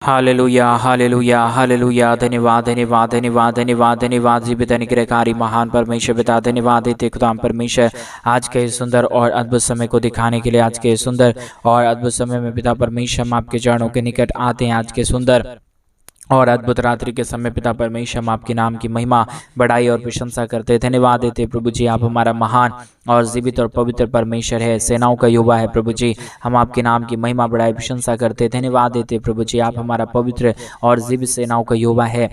Hallelujah hallelujah hallelujah. धन्यवाद धन्यवाद धन्यवाद धन्यवाद धन्यवाद जीवित अनुग्रहकारी महान परमेश्वर पिता, धन्यवाद देते खुदाम परमेश्वर आज के सुंदर और अद्भुत समय को दिखाने के लिए। आज के सुंदर और अद्भुत समय में पिता परमेश्वर हम आपके चरणों के निकट आते हैं। आज के सुंदर और अद्भुत रात्रि के समय पिता परमेश्वर हम आपके नाम की महिमा, बड़ाई और प्रशंसा करते हैं। धन्यवाद देते प्रभु जी, आप हमारा महान और जीवित और पवित्र परमेश्वर है, सेनाओं का युवा है प्रभु जी। हम आपके नाम की महिमा, बड़ाई, प्रशंसा करते हैं। धन्यवाद देते प्रभु जी, आप हमारा पवित्र और जीवित सेनाओं का युवा है,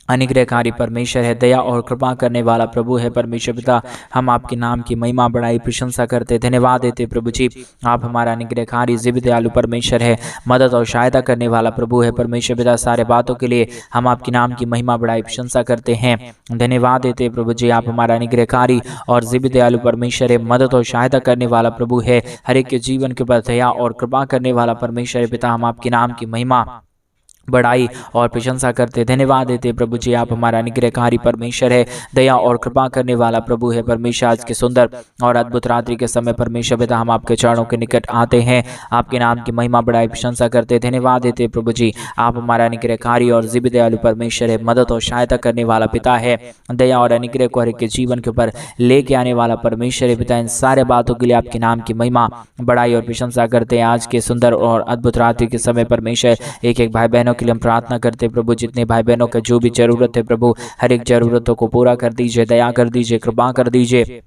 अनुग्रहकारी परमेश्वर है, दया और कृपा करने वाला प्रभु है परमेश्वर पिता। हम आपके नाम की महिमा, बड़ाई, प्रशंसा करते, धन्यवाद देते प्रभु जी। आप हमारा अनुग्रहकारी जीवित दयालु परमेश्वर है, मदद और सहायता करने वाला प्रभु है परमेश्वर पिता। सारे बातों के लिए हम आपके नाम की महिमा, बड़ाई, प्रशंसा करते हैं। धन्यवाद देते प्रभु जी, आप हमारा अनुग्रहकारी और जीवित दयालु परमेश्वर है, मदद और सहायता करने वाला प्रभु है, हर एक के जीवन के ऊपर दया और कृपा करने वाला परमेश्वर पिता। हम आपके नाम की महिमा, बड़ाई और प्रशंसा करते, धन्यवाद देते प्रभु जी। आप हमारा अनुग्रहकारी परमेश्वर है, दया और कृपा करने वाला प्रभु है परमेश्वर। आज के सुंदर और अद्भुत रात्रि के समय परमेश्वर पिता हम आपके चरणों के निकट आते हैं, आपके नाम की महिमा, बड़ाई, प्रशंसा करते, धन्यवाद देते प्रभु जी। आप हमारा अनुग्रहकारी और जीवित दयालु परमेश्वर है, मदद और सहायता करने वाला पिता है, दया और अनुग्रह को हर एक के जीवन के ऊपर लेके आने वाला परमेश्वर है पिता। इन सारे बातों के लिए आपके नाम की महिमा, बड़ाई और प्रशंसा करते हैं। आज के सुंदर और अद्भुत रात्रि के समय परमेश्वर एक एक भाई बहनों के लिए हम प्रार्थना करते प्रभु, जितने भाई बहनों का जो भी जरूरत है प्रभु, हर एक जरूरतों को पूरा कर दीजिए, दया कर दीजिए, कृपा कर दीजिए,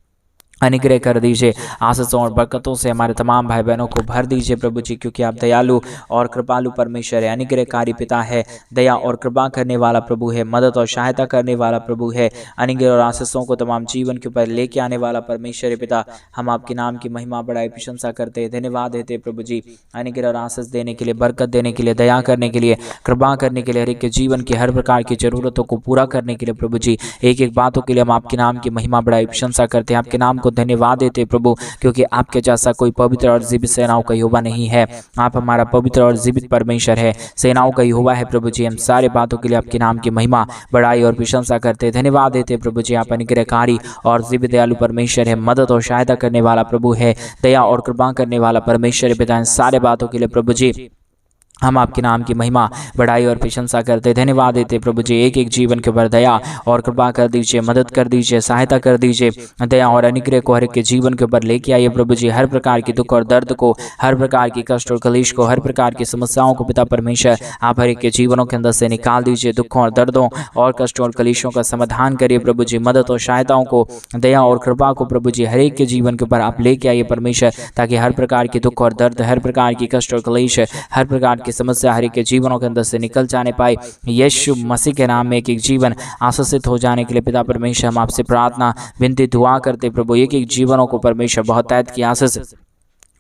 अनुग्रह कर दीजिए। आशीषों और बरकतों से हमारे तमाम भाई बहनों को भर दीजिए प्रभु जी, क्योंकि आप दयालु और कृपालु परमेश्वर है, अनुग्रहकारी पिता है, दया और कृपा करने वाला प्रभु है, मदद और सहायता करने वाला प्रभु है, अनुग्रह और आशीषों को तमाम जीवन के ऊपर लेके आने वाला परमेश्वर है पिता। हम आपके नाम की महिमा, बड़ाई, प्रशंसा करते हैं, धन्यवाद देते प्रभु जी, अनुग्रह और आशीष देने के लिए, बरकत देने के लिए, दया करने के लिए, कृपा करने के लिए, हर एक के जीवन की हर प्रकार की जरूरतों को पूरा करने के लिए प्रभु जी। एक एक बातों के लिए हम आपके नाम की महिमा, बड़ाई, प्रशंसा करते हैं, आपके नाम को धन्यवाद देते प्रभु, क्योंकि आपके जैसा कोई पवित्र और जीवित सेनाओं का यहोवा नहीं है। आप हमारा पवित्र और जीवित परमेश्वर है, सेनाओं का यहोवा है प्रभु जी। हम सारे बातों के लिए आपके नाम की महिमा, बड़ाई और प्रशंसा करते, धन्यवाद देते प्रभु जी। आप अनुग्रहकारी और जीवित दयालु परमेश्वर है, मदद और सहायता करने वाला प्रभु है, दया और कृपा करने वाला परमेश्वर है पिता। इन सारे बातों के लिए प्रभु जी हम आपके नाम की महिमा, बड़ाई और प्रशंसा करते, धन्यवाद देते प्रभु जी। एक एक जीवन के ऊपर दया और कृपा कर दीजिए, मदद कर दीजिए, सहायता कर दीजिए, दया और अनुग्रह को हर एक के जीवन के ऊपर लेके आइए प्रभु जी। हर प्रकार की दुख और दर्द को, हर प्रकार की कष्ट और कलेश को, हर प्रकार की समस्याओं को पिता परमेश्वर आप हर एक के जीवनों के अंदर से निकाल दीजिए। दुखों और दर्दों और कष्टों और कलेशों का समाधान करिए प्रभु जी। मदद और सहायताओं को, दया और कृपा को प्रभु जी हर एक के जीवन के ऊपर आप लेके आइए परमेश्वर, ताकि हर प्रकार की दुख और दर्द, हर प्रकार की कष्ट और कलेश, हर प्रकार की समस्या हर एक के जीवनों के अंदर से निकल जाने पाए। यीशु मसीह के नाम में एक एक जीवन आशीषित हो जाने के लिए पिता परमेश्वर हम आपसे प्रार्थना, विनती, दुआ करते प्रभु। एक एक जीवनों को परमेश्वर बहुत तैत की आशीष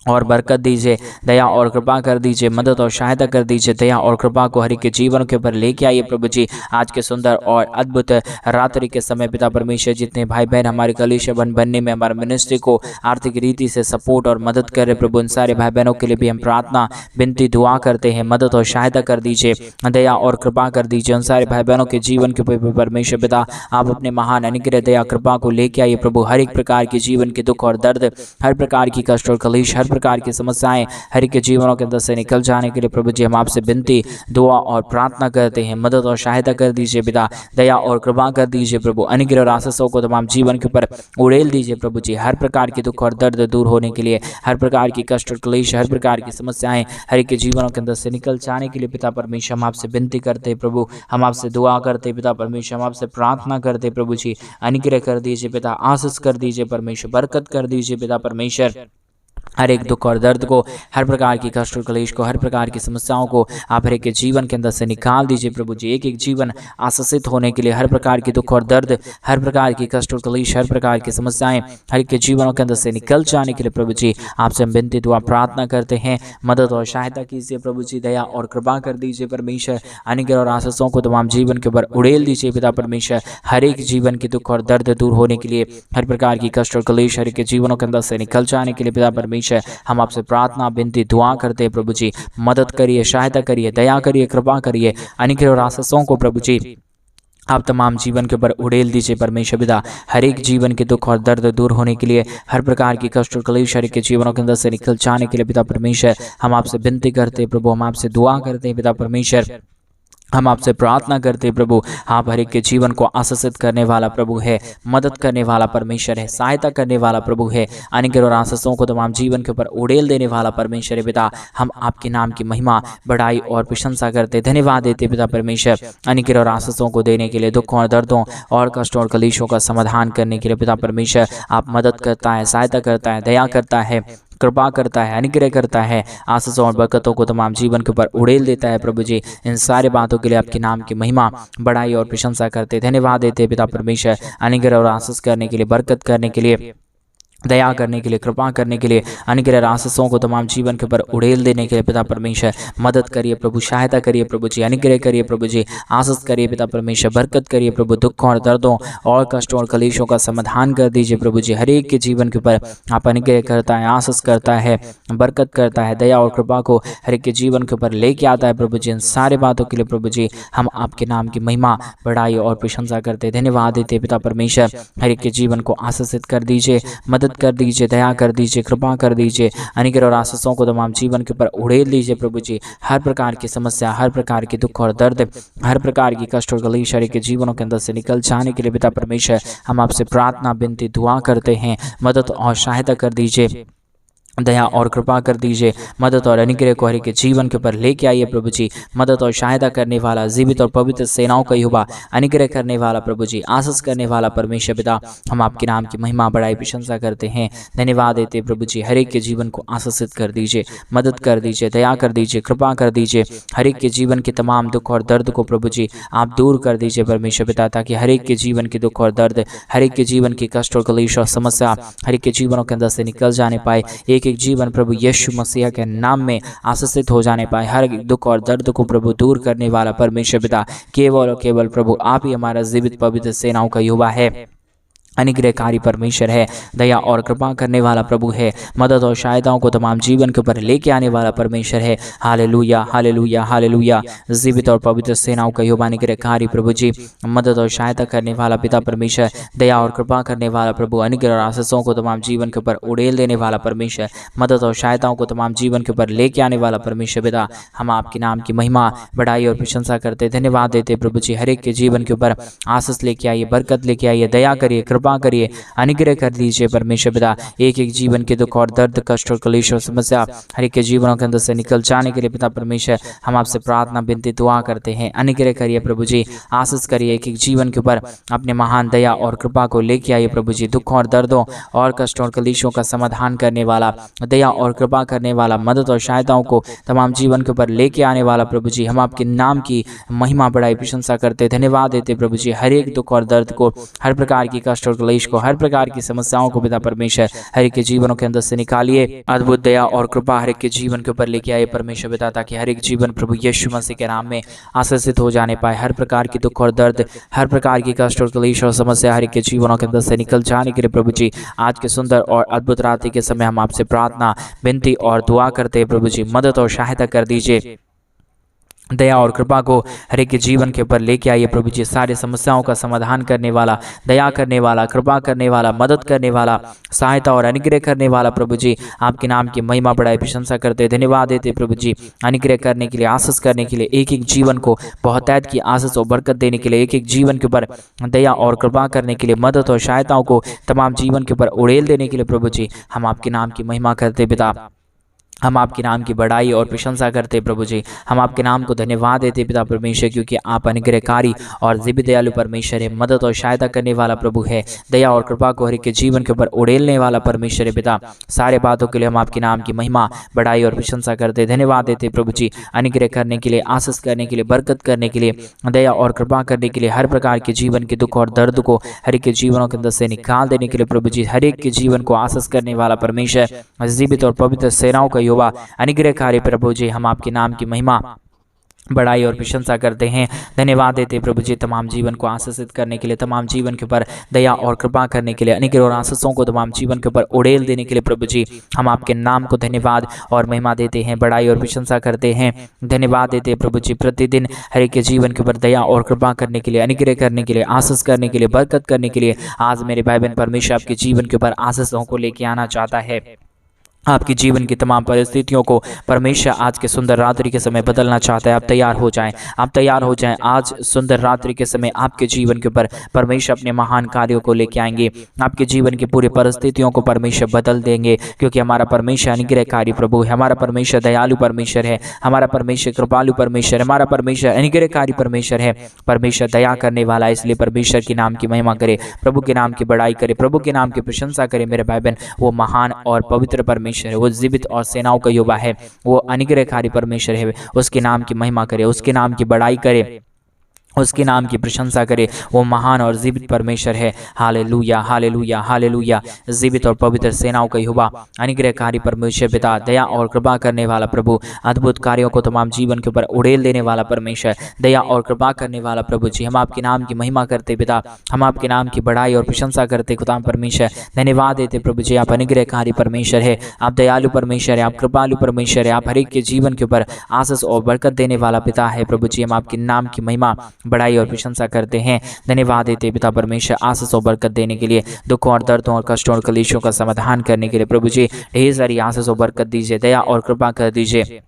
और बरकत दीजिए, दया और कृपा कर दीजिए, मदद और सहायता कर दीजिए, दया और कृपा को हर एक के जीवन के ऊपर लेके आइए प्रभु जी। आज के सुंदर और अद्भुत रात्रि के समय पिता परमेश्वर जितने भाई बहन हमारे कलीसिया बनने में, हमारे मिनिस्ट्री को आर्थिक रीति से सपोर्ट और मदद कर रहे प्रभु, उन सारे भाई बहनों के लिए भी हम प्रार्थना, विनती, दुआ करते हैं। मदद और सहायता कर दीजिए, दया और कृपा कर दीजिए। उन सारे भाई बहनों के जीवन के ऊपर परमेश्वर पिता आप अपने महान अनुग्रह, दया, कृपा को लेके आइए प्रभु। हर एक प्रकार की जीवन के दुख और दर्द, हर प्रकार की कष्ट और कलेश, हर प्रकार की समस्याएं हर एक के जीवनों के अंदर से निकल जाने के लिए प्रभु जी हम आपसे विनती, दुआ और प्रार्थना करते हैं। मदद और सहायता कर दीजिए पिता, दया और कृपा कर दीजिए प्रभु। अनुग्रह और आशीषों को तमाम जीवन के ऊपर उड़ेल दीजिए प्रभु जी। हर प्रकार की दुख और दर्द दूर होने के लिए, हर प्रकार की कष्ट और क्लेश, हर प्रकार की समस्याएं हर एक के जीवनों के अंदर से निकल जाने के लिए पिता परमेश्वर हम आपसे विनती करते हैं प्रभु। हम आपसे दुआ करते पिता परमेश्वर, हम आपसे प्रार्थना करते प्रभु जी। अनुग्रह कर दीजिए पिता, आशीष कर दीजिए परमेश्वर, बरकत कर दीजिए पिता परमेश्वर। हर एक दुख और दर्द को, हर प्रकार की कष्ट और क्लेश को, हर प्रकार की समस्याओं को आप हर एक के जीवन के अंदर से निकाल दीजिए प्रभु जी। एक एक जीवन आशीषित होने के लिए, हर प्रकार की दुख और दर्द, हर प्रकार की कष्ट और क्लेश, हर प्रकार की समस्याएं हर एक के जीवनों के अंदर से निकल जाने के लिए प्रभु जी आपसे हम विनती, दुआ, प्रार्थना करते हैं। मदद और सहायता कीजिए प्रभु जी, दया और कृपा कर दीजिए परमेश्वर। अनुग्रह और आशीषों को तमाम जीवन के ऊपर उड़ेल दीजिए पिता परमेश्वर। हर एक जीवन की दुख और दर्द दूर होने के लिए, हर प्रकार की कष्ट और क्लेश हर एक के जीवनों के अंदर से निकल जाने के लिए पिता परमेश्वर हम आपसे प्रार्थना, विनती, दुआ करते हैं प्रभु जी। मदद करिए, सहायता करिए, दया करिए, कृपा करिए। अनुग्रह और आशीषों को प्रभु जी आप तमाम जीवन के ऊपर उड़ेल दीजिए परमेश्वर पिता। हर एक जीवन के दुख और दर्द दूर होने के लिए, हर प्रकार की कष्ट और क्लेश हर एक के जीवनों के अंदर से निकल जाने के लिए पिता परमेश्वर हम आपसे विनती करते हैं प्रभु, हम आपसे दुआ करते हैं पिता परमेश्वर, हम आपसे प्रार्थना करते हैं प्रभु। आप हर एक के जीवन को आशीषित करने वाला प्रभु है, मदद करने वाला परमेश्वर है, सहायता करने वाला प्रभु है, अनुग्रह और आशीषों को तमाम जीवन के ऊपर उड़ेल देने वाला परमेश्वर है पिता। हम आपके नाम की महिमा, बड़ाई और प्रशंसा करते, धन्यवाद देते पिता परमेश्वर, अनुग्रह और आशीषों को देने के लिए, दुखों और दर्दों और कष्टों और कलेशों का समाधान करने के लिए पिता परमेश्वर आप मदद करता है, सहायता करता है, दया करता है, कृपा करता है, अनुग्रह करता है, आशीषों और बरकतों को तमाम जीवन के ऊपर उड़ेल देता है प्रभु जी। इन सारे बातों के लिए आपके नाम की महिमा, बड़ाई और प्रशंसा करते, धन्यवाद देते पिता परमेश्वर, अनुग्रह और आशीष करने के लिए, बरकत करने के लिए, दया करने के लिए, कृपा करने के लिए, अनुग्रह आशीषों को तमाम जीवन के ऊपर उड़ेल देने के लिए पिता परमेश्वर मदद करिए प्रभु, सहायता करिए प्रभु जी, अनुग्रह करिए प्रभु जी, आशीष करिए पिता परमेश्वर, बरकत करिए प्रभु, दुखों और दर्दों और कष्टों और कलेशों का समाधान कर दीजिए प्रभु जी। हर एक के जीवन के ऊपर आप अनुग्रह करता है, आशीष करता है, बरकत करता है, दया और कृपा को हर एक के जीवन के ऊपर लेके आता है प्रभु जी। इन सारे बातों के लिए प्रभु जी हम आपके नाम की महिमा, बड़ाई और प्रशंसा करते, धन्यवाद देते पिता परमेश्वर। हर एक के जीवन को आशीषित कर दीजिए, मदद कर दीजिए, दया कर दीजिए, कृपा कर दीजिए, अनुग्रह और आशीषों को तमाम जीवन के ऊपर उड़ेल दीजिए प्रभु जी। हर प्रकार की समस्या, हर प्रकार की दुख और दर्द, हर प्रकार की कष्ट और कलेश के जीवनों के अंदर से निकल जाने के लिए पिता परमेश्वर हम आपसे प्रार्थना, विनती, दुआ करते हैं। मदद और सहायता कर दीजिए, दया और कृपा कर दीजिए, मदद और अनुग्रह को हर एक के जीवन के ऊपर लेके आइए प्रभु जी। मदद और सहायता करने वाला, जीवित और पवित्र सेनाओं का युवा, अनुग्रह करने वाला प्रभु जी, आशीष करने वाला परमेश्वर पिता हम आपके नाम की महिमा, बड़ाई, प्रशंसा करते हैं, धन्यवाद देते प्रभु जी। हर एक के जीवन को आशीषित कर दीजिए, मदद कर दीजिए, दया कर दीजिए, कृपा कर दीजिए। हर एक के जीवन के तमाम दुख और दर्द को प्रभु जी आप दूर कर दीजिए परमेश्वर पिता, ताकि हर एक के जीवन के दुख और दर्द, हर एक के जीवन की कष्ट और कलेश और समस्या हर एक के जीवनों के अंदर से निकल जाने पाए। एक जीवन प्रभु यीशु मसीह के नाम में आशीषित हो जाने पाए। हर दुख और दर्द को प्रभु दूर करने वाला परमेश्वर पिता केवल और केवल प्रभु आप ही हमारा जीवित पवित्र सेनाओं का युवा है, अनुग्रहकारी परमेश्वर है, दया और कृपा करने वाला प्रभु है, मदद और सहायताओं को तमाम जीवन के ऊपर लेके आने वाला परमेश्वर है। Hallelujah, hallelujah, hallelujah. जीवित और पवित्र सेनाओं का युवा अनुग्रहकारी प्रभु जी, मदद और सहायता करने वाला पिता परमेश्वर, दया और कृपा करने वाला प्रभु, अनुग्रह और आशीषों को तमाम जीवन के ऊपर उड़ेल देने वाला परमेश्वर, मदद और सहायताओं को तमाम जीवन के ऊपर लेके आने वाला परमेश्वर पिता हम आपके नाम की महिमा, बड़ाई और प्रशंसा करते, धन्यवाद देते प्रभु जी। हर एक के जीवन के ऊपर आशीष लेके आइए, बरकत लेके आइए, दया करिए, कृपा करिए, अनुग्रह कर दीजिए परमेश्वर पिता। एक एक जीवन के दुख और दर्द, कष्ट और कलेश और समस्या हर एक के जीवनों के अंदर से निकल जाने के लिए पिता परमेश्वर हम आपसे प्रार्थना, विनती, दुआ करते हैं। अनुग्रह करिए प्रभु जी, आशीष करिए, एक एक जीवन के ऊपर अपने महान दया और कृपा को लेके आइए प्रभु जी। दुखों और दर्दों और कष्टों और कलेशों का समाधान करने वाला, दया और कृपा करने वाला, मदद और सहायताओं को तमाम जीवन के ऊपर लेके आने वाला प्रभु जी हम आपके नाम की महिमा, बड़ाई, प्रशंसा करते, धन्यवाद देते प्रभु जी। हर एक दुख और दर्द को, हर प्रकार की कष्ट और कलेश को, हर प्रकार की समस्याओं को पिता परमेश्वर हर एक के जीवनों के अंदर से निकालिए। अद्भुत दया और कृपा हर एक के जीवन के ऊपर लेके आए परमेश्वर पिता, ताकि हर एक जीवन प्रभु यीशु मसीह के नाम में आशीषित हो जाने पाए। हर प्रकार की दुख और दर्द, हर प्रकार की कष्ट और क्लेश और समस्या हर एक के जीवनों के अंदर से निकल जाने के लिए प्रभु जी आज के सुंदर और अद्भुत रात्रि के समय हम आपसे प्रार्थना, विनती और दुआ करते हैं प्रभु जी। मदद और सहायता कर दीजिए, दया और कृपा को हर एक के जीवन के ऊपर लेके आइए प्रभु जी। सारी समस्याओं का समाधान करने वाला, दया करने वाला, कृपा करने वाला, मदद करने वाला, सहायता और अनुग्रह करने वाला प्रभु जी आपके नाम की महिमा, बड़ाई, प्रशंसा करते, धन्यवाद देते प्रभु जी। अनुग्रह करने के लिए, आशीष करने के लिए, एक एक जीवन को बहुतायत की आशीष और बरकत देने के लिए, एक एक जीवन के ऊपर दया और कृपा करने के लिए, मदद और सहायताओं को तमाम जीवन के ऊपर उड़ेल देने के लिए प्रभु जी हम आपके नाम की महिमा करते पिता। हम आपके नाम की बड़ाई और प्रशंसा करते प्रभु जी। हम आपके नाम को धन्यवाद देते पिता परमेश्वर, क्योंकि आप अनुग्रहकारी और दिव्य दयालु परमेश्वर है, मदद और सहायता करने वाला प्रभु है, दया और कृपा को हर एक के जीवन के ऊपर उड़ेलने वाला परमेश्वर है पिता। सारे बातों के लिए हम आपके नाम की महिमा, बड़ाई और प्रशंसा करते, धन्यवाद देते प्रभु जी। अनुग्रह करने के लिए, आशीष करने के लिए, बरकत करने के लिए, दया और कृपा करने के लिए, हर प्रकार के जीवन के दुख और दर्द को हर एक के जीवनों के अंदर से निकाल देने के लिए प्रभु जी, हर एक के जीवन को आशीष करने वाला परमेश्वर, जीवित और पवित्र सेनाओं का युवा अनुग्रहकारी प्रभु जी हम आपके नाम की महिमा, बड़ाई और प्रशंसा करते हैं। धन्यवाद देते प्रभु जी तमाम जीवन को आशीषित करने के लिए, तमाम जीवन के ऊपर दया और कृपा करने के लिए, अनुग्रह और आशीषों को तमाम जीवन के ऊपर उड़ेल देने के लिए प्रभु जी हम आपके नाम को धन्यवाद और महिमा देते हैं, बड़ाई और प्रशंसा करते हैं। धन्यवाद देते हैं प्रभु जी प्रतिदिन हर एक के जीवन के ऊपर दया और कृपा करने के लिए, अनुग्रह करने के लिए, आशीष करने के लिए, बरकत करने के लिए। आज मेरे भाई बहन परमेश्वर आपके जीवन के ऊपर आशीषों को लेके आना चाहता है। आपकी जीवन की तमाम परिस्थितियों को परमेश्वर आज के सुंदर रात्रि के समय बदलना चाहता है। आप तैयार हो जाएं, आप तैयार हो जाएं। आज सुंदर रात्रि के समय आपके जीवन के ऊपर परमेश्वर अपने महान कार्यों को लेके आएंगे। आपके जीवन की पूरी परिस्थितियों को परमेश्वर बदल देंगे, क्योंकि हमारा परमेश्वर अनुग्रहकारी प्रभु है, हमारा परमेश्वर दयालु परमेश्वर है, हमारा परमेश्वर कृपालु परमेश्वर है, हमारा परमेश्वर अनुग्रहकारी परमेश्वर है। परमेश्वर दया करने वाला है, इसलिए परमेश्वर के नाम की महिमा करे, प्रभु के नाम की बड़ाई करे, प्रभु के नाम की प्रशंसा करे। मेरे भाई बहन, वो महान और पवित्र परमेश्वर है, वो जीवित और सेनाओं का युवा है, वो अनुग्रहकारी परमेश्वर है। उसके नाम की महिमा करे, उसके नाम की बड़ाई करे, उसके नाम की प्रशंसा करे। वो महान और जीवित परमेश्वर है। Hallelujah, hallelujah, hallelujah. जीवित और पवित्र सेनाओं का यहोवा, अनुग्रहकारी परमेश्वर पिता, दया और कृपा करने वाला प्रभु, अद्भुत कार्यों को तमाम जीवन के ऊपर उड़ेल देने वाला परमेश्वर, दया और कृपा करने वाला प्रभु जी, हम आपके नाम की महिमा करते पिता, हम आपके नाम की बड़ाई और प्रशंसा करते खुदा परमेश्वर। धन्यवाद देते प्रभु जी, आप अनुग्रहकारी परमेश्वर है, आप दयालु परमेश्वर है, आप कृपालु परमेश्वर है, आप हर एक के जीवन के ऊपर आशीष और बरकत देने वाला पिता है प्रभु जी। हम आपके नाम की महिमा, बड़ाई और प्रशंसा करते हैं। धन्यवाद देते पिता परमेश्वर आशीष और बरकत देने के लिए, दुखों और दर्दों और कष्टों और कलेशों का समाधान करने के लिए प्रभु जी ढेर सारी आशीष और बरकत दीजिए, दया और कृपा कर दीजिए,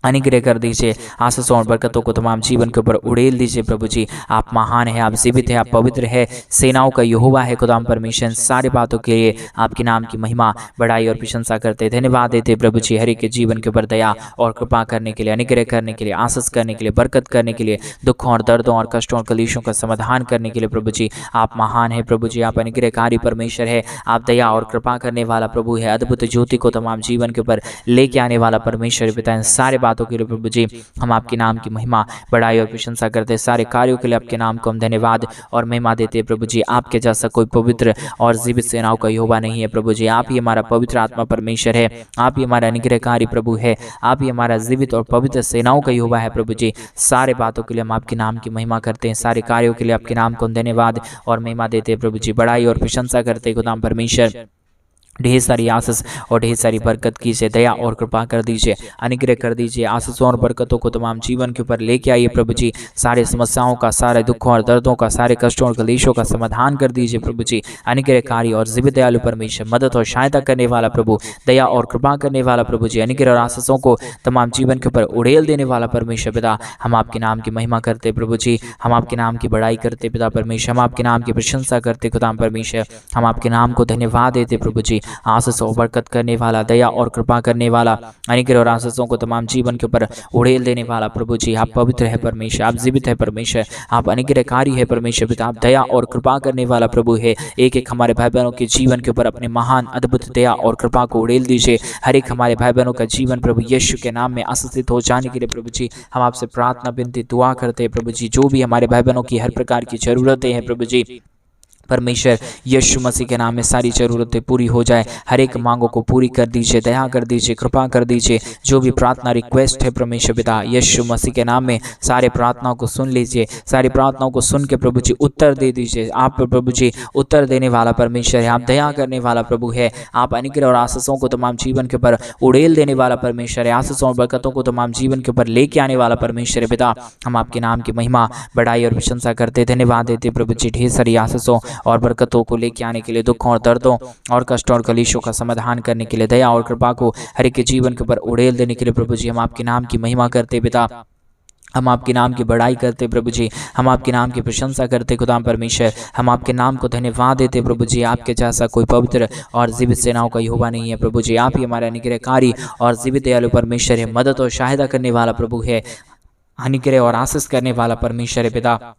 अनुग्रह कर दीजिए, आशीषों और बरकतों को तमाम जीवन के ऊपर उड़ेल दीजिए प्रभु जी। आप महान है, आप जीवित है, आप पवित्र है, सेनाओं का यहोवा है खुदा परमेश्वर। सारी बातों के लिए आपके नाम की महिमा, बड़ाई और प्रशंसा करते धन्यवाद देते प्रभु जी, हर एक के जीवन के ऊपर दया और कृपा करने के लिए, अनुग्रह करने के लिए, आशीष करने के लिए, बरकत करने के लिए, दुखों और दर्दों और कष्टों और कलेशों का समाधान करने के लिए प्रभु जी आप महान है प्रभु जी। आप अनुग्रहकारी परमेश्वर है, आप दया और कृपा करने वाला प्रभु है, अद्भुत ज्योति को तमाम जीवन के ऊपर लेके आने वाला परमेश्वर पिता। सारे बातों के लिए प्रभु जी हम आपके नाम की महिमा, बड़ाई और प्रशंसा करते हैं। सारे कार्यों के लिए आपके नाम को हम धन्यवाद और महिमा देते हैं प्रभु जी। आपके जैसा कोई पवित्र और जीवित सेनाओं का यहोवा नहीं है प्रभु जी। आप ही हमारा पवित्र आत्मा परमेश्वर है, आप ही हमारा अनुग्रहकारी प्रभु है, आप ही हमारा जीवित और पवित्र सेनाओं का यहोवा है प्रभु जी। सारे बातों के लिए हम आपके नाम की महिमा करते हैं, सारे कार्यों के लिए आपके नाम को हम धन्यवाद और महिमा देते हैं प्रभु जी। बड़ाई और प्रशंसा करते हैं खुदा परमेश्वर। ढेर सारी आशीष और ढेर सारी बरकत कीजिए, दया और कृपा कर दीजिए, अनुग्रह कर दीजिए, आशीषों और बरकतों को तमाम जीवन के ऊपर लेके आइए प्रभु जी। सारे समस्याओं का, सारे दुखों और दर्दों का, सारे कष्टों और कलेशों का समाधान कर दीजिए प्रभु जी। अनुग्रहकारी और जीवित दयालु परमेश्वर, मदद और सहायता करने वाला प्रभु, दया और कृपा करने वाला प्रभु जी, अनुग्रह और आशीषों को तमाम जीवन के ऊपर उड़ेल देने वाला परमेश्वर पिता। हम आपके नाम की महिमा करते प्रभु जी, हम आपके नाम की बड़ाई करते पिता परमेश्वर, हम आपके नाम की प्रशंसा करते खुदा परमेश्वर। हम आपके नाम को धन्यवाद देते प्रभु जी। आशीष और बरकत करने वाला, दया और कृपा करने वाला, अनुग्रह और आशीषों को तमाम जीवन के ऊपर उड़ेल देने वाला प्रभु जी। आप पवित्र है परमेश्वर, आप जीवित है परमेश्वर, आप अनुग्रहकारी है परमेश्वर पिता, आप दया और कृपा करने वाला प्रभु है। एक एक हमारे भाई बहनों के जीवन के ऊपर अपने महान अद्भुत दया और कृपा को उड़ेल दीजिए। हर एक हमारे भाई बहनों का जीवन प्रभु यीशु के नाम में आशीषित हो जाने के लिए प्रभु जी हम आपसे प्रार्थना विनती दुआ करते हैं प्रभु जी। जो भी हमारे भाई बहनों की हर प्रकार की जरूरतें हैं प्रभु जी, परमेश्वर यीशु मसीह के नाम में सारी ज़रूरतें पूरी हो जाए। हर एक मांगों को पूरी कर दीजिए, दया कर दीजिए, कृपा कर दीजिए। जो भी प्रार्थना रिक्वेस्ट है परमेश्वर पिता यीशु मसीह के नाम में सारे प्रार्थनाओं को सुन लीजिए, सारी प्रार्थनाओं को सुन के प्रभु जी उत्तर दे दीजिए। आप प्रभु जी उत्तर देने वाला परमेश्वर है, आप दया करने वाला प्रभु है, आप अनुग्रह और आशीषों को तमाम जीवन के ऊपर उड़ेल देने वाला परमेश्वर है, आशीषों और बरकतों को तमाम जीवन के ऊपर लेके आने वाला परमेश्वर है पिता। हम आपके नाम की महिमा, बड़ाई और प्रशंसा करते धन्यवाद देते प्रभु जी। ढेर सारी आशीषों और बरकतों को लेके आने के लिए, दुखों और दर्दों और कष्टों और कलेशों का समाधान करने के लिए, दया और कृपा को हर एक के जीवन के ऊपर उड़ेल देने के लिए प्रभु जी हम आपके नाम की महिमा करते पिता। हम आपके नाम की बड़ाई करते प्रभु जी, हम आपके नाम की प्रशंसा करते खुदा परमेश्वर। हम आपके नाम को धन्यवाद देते प्रभु जी। आपके जैसा कोई पवित्र और जीवित सेनाओं का यहोवा नहीं है प्रभु जी। आप ही हमारे अनुग्रहकारी और जीवित दयालु परमेश्वर है, मदद और सहायता करने वाला प्रभु है, अनुग्रह और आशीष करने वाला परमेश्वर है पिता।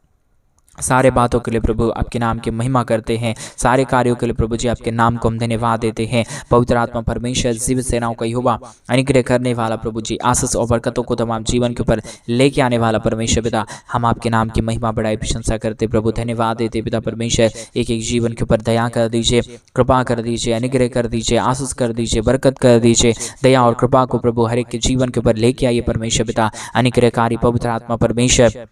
सारे बातों के लिए प्रभु आपके नाम की महिमा करते हैं, सारे कार्यों के लिए प्रभु जी आपके नाम को हम धन्यवाद देते हैं। पवित्र आत्मा परमेश्वर जीवित सेनाओं का यहोवा, अनुग्रह करने वाला प्रभु जी, आशीष और बरकतों को तमाम जीवन के ऊपर लेके आने वाला परमेश्वर पिता, हम आपके नाम की महिमा बढ़ाई प्रशंसा करते प्रभु, धन्यवाद देते पिता परमेश्वर। एक एक जीवन के ऊपर दया कर दीजिए, कृपा कर दीजिए, अनुग्रह कर दीजिए, आशीष कर दीजिए, बरकत कर दीजिए, दया और कृपा को प्रभु हर एक के जीवन के ऊपर लेके आइए परमेश्वर पिता। अनुग्रहकारी पवित्र आत्मा परमेश्वर,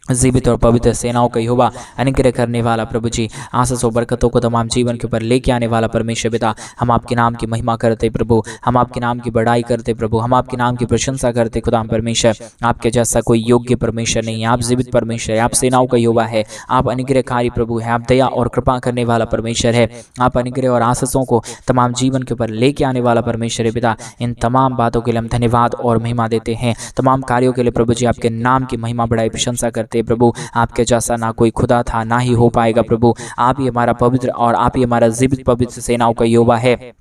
जीवित और पवित्र सेनाओं का यहोवा, अनुग्रह करने वाला प्रभु जी, आशीष और बरकतों को तमाम जीवन के ऊपर लेके आने वाला परमेश्वर पिता, हम आपके नाम की महिमा करते प्रभु, हम आपके नाम की बड़ाई करते प्रभु, हम आपके नाम की प्रशंसा करते खुदा परमेश्वर। आपके जैसा कोई योग्य परमेश्वर नहीं है, आप जीवित परमेश्वर है, आप सेनाओं का यहोवा है, आप अनुग्रहकारी प्रभु है, आप दया और कृपा करने वाला परमेश्वर है, आप अनुग्रह और आशीषों को तमाम जीवन के ऊपर लेके आने वाला परमेश्वर है पिता। इन तमाम बातों के लिए हम धन्यवाद और महिमा देते हैं, तमाम कार्यों के लिए प्रभु जी आपके नाम की महिमा बढ़ाई प्रशंसा करते प्रभु। आपके जैसा ना कोई खुदा था, ना ही हो पाएगा प्रभु। आप ही हमारा पवित्र और आप ही हमारा जीवित पवित्र सेनाओं का यहोवा है,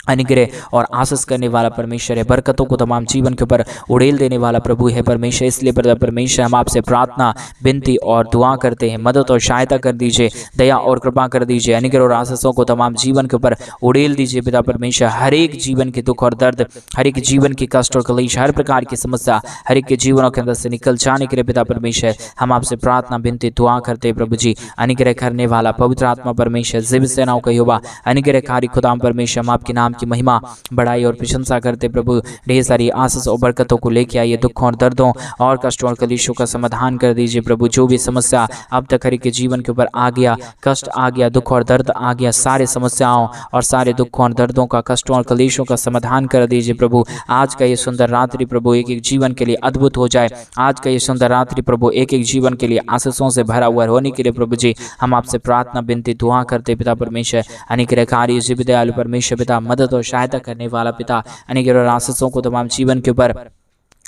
अनुग्रह और आशीष करने वाला परमेश्वर है, बरकतों को तमाम जीवन के ऊपर उड़ेल देने वाला प्रभु है परमेश्वर। इसलिए परमेश्वर हम आपसे प्रार्थना, विनती और दुआ करते हैं, मदद और सहायता कर दीजिए, दया और कृपा कर दीजिए, अनुग्रह और आशीषों को तमाम जीवन के ऊपर उड़ेल दीजिए पिता परमेश्वर। हर एक जीवन के दुख और दर्द, हर एक जीवन की कष्ट और कलेश, हर प्रकार की समस्या हर एक के जीवनों के अंदर से निकल जाने के लिए पिता परमेश्वर हम आपसे प्रार्थना, विनती, दुआ करते हैं प्रभु जी। अनुग्रह करने वाला पवित्र आत्मा परमेश्वर, जीवित सेनाओं का यहोवा, अनुग्रहकारी खुदा परमेश्वर, हम आपके नाम की महिमा बढ़ाई और प्रशंसा करते प्रभु। ढेर सारी आशीष और बरकतों को लेके आइए, दुखों और दर्दों और कष्टों और कलेशों का समाधान कर दीजिए प्रभु। जो भी समस्या अब तक हर एक के जीवन के ऊपर आ गया, कष्ट आ गया, दुख और दर्द आ गया, सारे समस्याओं और सारे दुखों और दर्दों का, कष्टों और कलेशों का समाधान कर दीजिए प्रभु। आज का ये सुंदर रात्रि प्रभु एक एक जीवन के लिए अद्भुत हो जाए। आज का ये सुंदर रात्रि प्रभु एक एक जीवन के लिए आशीषों से भरा हुआ होने के लिए प्रभु जी हम आपसे प्रार्थना, विनती, दुआ करते पिता परमेश्वर। अनुग्रहकारी जीवित दयालु परमेश्वर पिता, मदद और सहायता करने वाला पिता, अनुग्रह और आशीषों को तमाम जीवन के ऊपर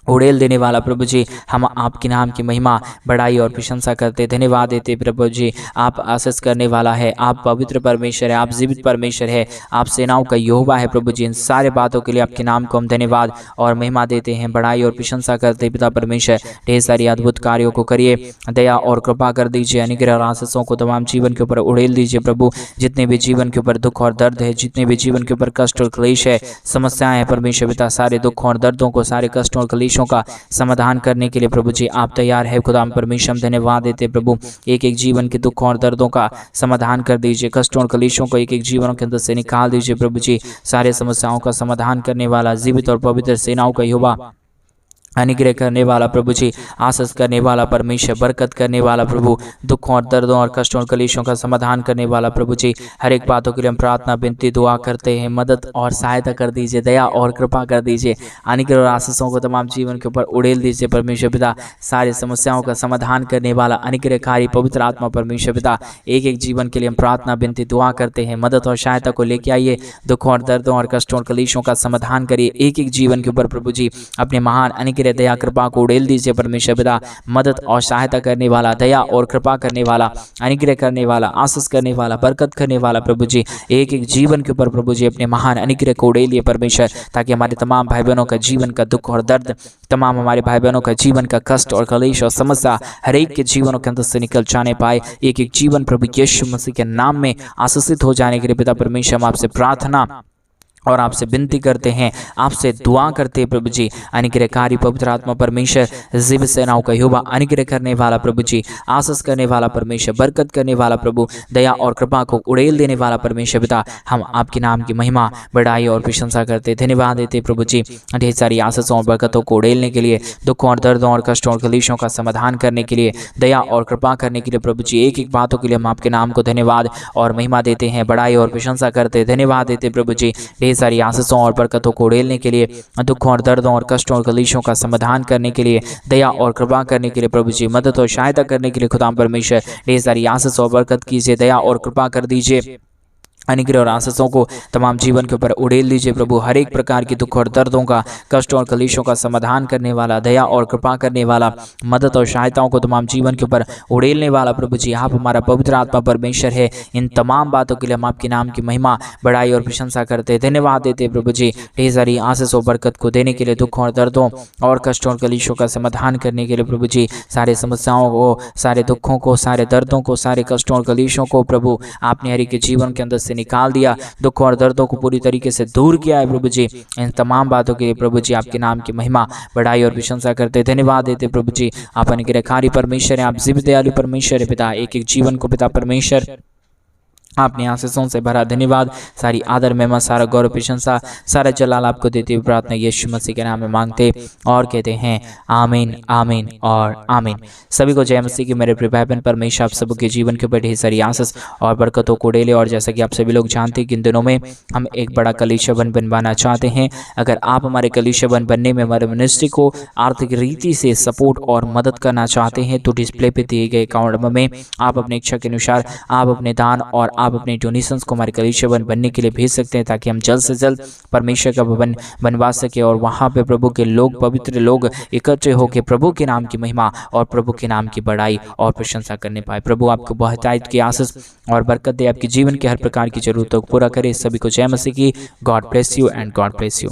उड़ेल देने वाला प्रभु जी, हम आपके नाम की महिमा बढ़ाई और प्रशंसा करते, धन्यवाद देते प्रभु जी। आप आशीष करने वाला है, आप पवित्र परमेश्वर है, आप जीवित परमेश्वर है, आप सेनाओं का यहोवा है प्रभु जी। इन सारे बातों के लिए आपके नाम को हम धन्यवाद और महिमा देते हैं, बढ़ाई और प्रशंसा करते पिता परमेश्वर। ढेर सारी अद्भुत कार्यों को करिए, दया और कृपा कर दीजिए, अनुग्रह और आशीषों को तमाम जीवन के ऊपर उड़ेल दीजिए प्रभु। जितने भी जीवन के ऊपर दुख और दर्द है, जितने भी जीवन के ऊपर कष्ट और क्लेश है, समस्याएं हैं परमेश्वर पिता, सारे दुखों और दर्दों को, सारे कष्टों और क्लेशों का समाधान करने के लिए प्रभु जी आप तैयार है खुदा परमेश्वर। हम धन्यवाद देते प्रभु, एक एक जीवन के दुखों और दर्दों का समाधान कर दीजिए, कष्टों और कलेशों को एक एक जीवनों के अंदर से निकाल दीजिए प्रभु जी। सारे समस्याओं का समाधान करने वाला, जीवित और पवित्र सेनाओं का यहोवा, अनुग्रह करने वाला प्रभु जी, आशीष करने वाला परमेश्वर, बरकत करने वाला प्रभु, दुखों और दर्दों और कष्टों और कलेशों का समाधान करने वाला प्रभु जी। हर एक बातों के लिए हम प्रार्थना, विनती, दुआ करते हैं, मदद और सहायता कर दीजिए, दया और कृपा कर दीजिए, अनुग्रह और आशीषों को तमाम जीवन के ऊपर उड़ेल दीजिए परमेश्वर पिता। सारे समस्याओं का समाधान करने वाला अनुग्रहकारी पवित्र आत्मा परमेश्वर पिता, एक एक जीवन के लिए हम प्रार्थना, विनती, दुआ करते हैं, मदद और सहायता को लेके आइए, दुखों और दर्दों और कष्टों और कलेशों का समाधान करिए एक एक जीवन के ऊपर प्रभु जी। अपने महान अनुग्रह, दया, कृपा को उड़ेल दीजिए परमेश्वर पिता। मदद और सहायता करने वाला, दया और कृपा करने वाला, अनुग्रह करने वाला, आशीष करने वाला, बरकत करने वाला प्रभु जी, एक एक जीवन के ऊपर प्रभु जी अपने महान अनुग्रह को उड़ेलिए परमेश्वर, ताकि हमारे तमाम भाई बहनों का जीवन का दुख और दर्द, तमाम हमारे भाई बहनों का जीवन का कष्ट और कलेश और समस्या हर एक के जीवनों के अंदर से निकल जाने पाए। एक एक जीवन प्रभु यीशु मसीह के नाम में आशीषित हो जाने के लिए पिता परमेश्वर हम आपसे प्रार्थना और आपसे विनती करते हैं, आपसे दुआ करते हैं प्रभु जी। अनुग्रहकारी पवित्र आत्मा परमेश्वर, जीवित सेनाओं का यहोवा, अनुग्रह करने वाला प्रभु जी, आशीष करने वाला परमेश्वर, बरकत करने वाला प्रभु, दया और कृपा को उड़ेल देने वाला परमेश्वर पिता, हम आपके नाम की महिमा, बढ़ाई और प्रशंसा करते, धन्यवाद देते प्रभु जी। ढेर सारी आशीषों और बरकतों को उड़ेलने के लिए, दुखों और दर्दों और कष्टों और कलेशों का समाधान करने के लिए, दया और कृपा करने के लिए प्रभु जी, एक एक बातों के लिए हम आपके नाम को धन्यवाद और महिमा देते हैं, बढ़ाई और प्रशंसा करते, धन्यवाद देते प्रभु जी। सारी आशीषों और बरकतों को उड़ेलने के लिए, दुखों और दर्दों और कष्टों और कलेशों का समाधान करने के लिए, दया और कृपा करने के लिए प्रभु जी, मदद और सहायता करने के लिए खुदा परमेश्वर ढेर सारी आशीष और बरकत कीजिए, दया और कृपा कर दीजिए, अनुग्रह और आशीषों को तमाम जीवन के ऊपर उड़ेल दीजिए प्रभु। हर एक प्रकार की दुख और दर्दों का, कष्ट और कलेशों का समाधान करने वाला, दया और कृपा करने वाला, मदद और सहायताओं को तमाम जीवन के ऊपर उड़ेलने वाला प्रभु जी आप हमारा पवित्र आत्मा परमेश्वर है। इन तमाम बातों के लिए हम आपके नाम की महिमा, बड़ाई और प्रशंसा करते, धन्यवाद देते प्रभु जी। ढेर सारी आशीष और बरकत को देने के लिए, दुखों और दर्दों और कष्टों और कलेशों का समाधान करने के लिए प्रभु जी, सारे समस्याओं को, सारे दुखों को, सारे दर्दों को, सारे कष्टों और कलेशों को प्रभु आपने हर एक के जीवन के अंदर से निकाल दिया, दुख और दर्दों को पूरी तरीके से दूर किया है प्रभु जी। इन तमाम बातों के लिए प्रभु जी आपके नाम की महिमा, बड़ाई और प्रशंसा करते, धन्यवाद देते प्रभु जी। आप अनुग्रहकारी परमेश्वर हैं, आप जीवित दयालु परमेश्वर है पिता। एक एक जीवन को पिता परमेश्वर आपने आशीषों से भरा, धन्यवाद। सारी आदर महिमा, सारा गौरव प्रशंसा, सारा जलाल आपको देते हुए प्रार्थना यीशु मसीह के नाम में मांगते और कहते हैं आमीन, आमीन और आमीन। सभी को जय मसीह की मेरे प्रिय भाई बहन। परमेश्वर आप सबके जीवन के ऊपर ढेर सारी आशीष और बरकतों को डेले। और जैसा कि आप सभी लोग जानते हैं कि इन दिनों में हम एक बड़ा कलीसिया वन बनवाना चाहते हैं। अगर आप हमारे कलीसिया वन बनने में हमारे मिनिस्ट्री को आर्थिक रीति से सपोर्ट और मदद करना चाहते हैं तो डिस्प्ले पे दिए गए अकाउंट नंबर में आप अपने इच्छा के अनुसार आप अपने दान और आप अपने डोनेशंस को हमारे कलीसिया वन बनने के लिए भेज सकते हैं, ताकि हम जल्द से जल्द परमेश्वर का भवन बनवा सके और वहाँ पे प्रभु के लोग, पवित्र लोग इकट्ठे होकर प्रभु के नाम की महिमा और प्रभु के नाम की बड़ाई और प्रशंसा करने पाए। प्रभु आपको बहुतायत की आशीष और बरकत दे, आपके जीवन के हर प्रकार की जरूरतों को पूरा करे। सभी को जय मसीह की। God bless you and God bless you.